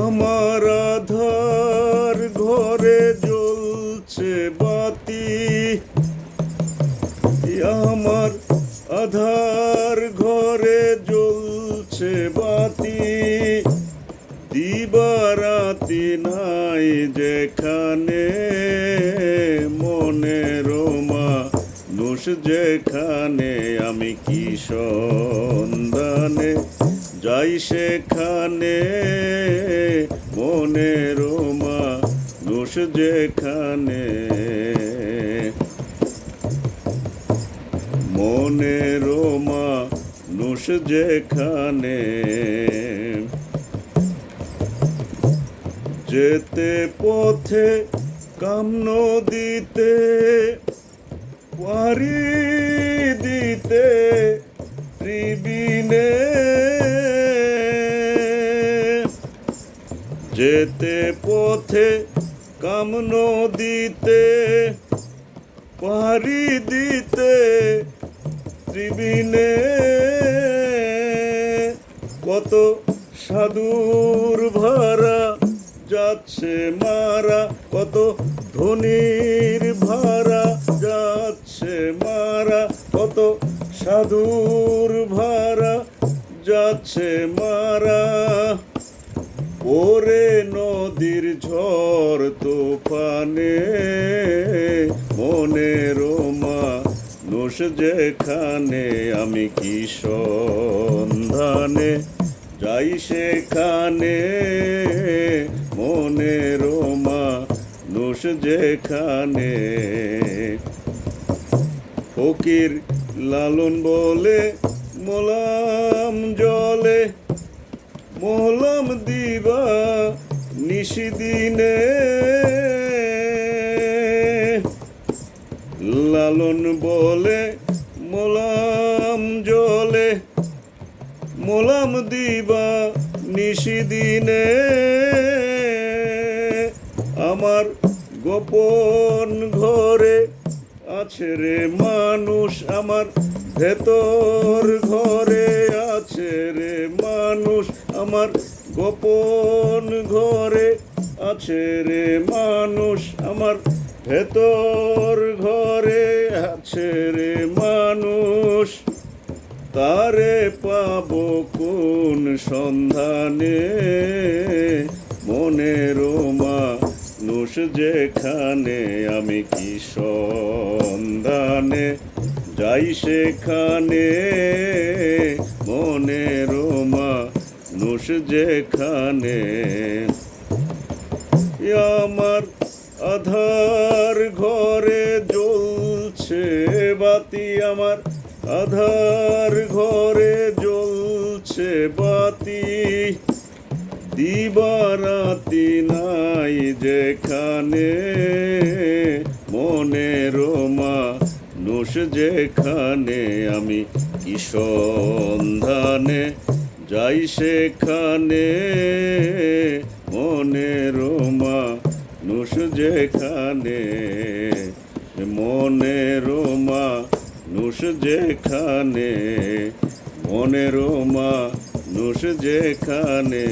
আমার আধার ঘরে জ্বলছে বাতি, আমার আধার ঘরে জ্বলছে বাতি, দিবারাতি নাই যেখানে মনের মানুষ যেখানে, আমি কি সন্ধানে যাই সেখানে মনের মানুষ যেখানে, মনের মানুষ যেখানে। যেতে পথে কাম নদীতে পাড়ি দিতে ত্রিবিনে, যেতে পথে কাম নদীতে পাড়ি দিতে ত্রিবিনে, কত সাধুর ভাড়া যাচ্ছে মারা, কত ধনির ভাড়া যাচ্ছে মারা, কত সাধুর ভাড়া যাচ্ছে মারা, ওরে নদীর ঝড় তুফানে মনের মানুষ যেখানে, আমি কি সন্ধানে যাই সেখানে মনের মানুষ যেখানে। ফকির লালন বলে মোলাম জলে, মোলাম দিবা নিশিদিনে, লালন বলে মোলাম জলে, মোলাম দিবা নিশিদিনে, আমার গোপন ঘরে আছে রে মানুষ, আমার ভেতর ঘরে আছে রে মানুষ, আমার গোপন ঘরে আছে রে মানুষ, আমার ভেতর ঘরে আছে রে মানুষ, তারে পাবো কোন সন্ধানে মনের মানুষ যেখানে, আমি কি সন্ধানে যাই সেখানে মনের মানুষ যেখানে। আমার আধার ঘরে জ্বলছে বাতি, আমার আধার ঘরে জ্বলছে বাতি, দিবারাতি নাই যেখানে মনের মানুষ যেখানে, আমি কি সন্ধানে যাই সেখানে মনের মানুষ যেখানে, মনের মানুষ যেখানে, মনের মানুষ যেখানে।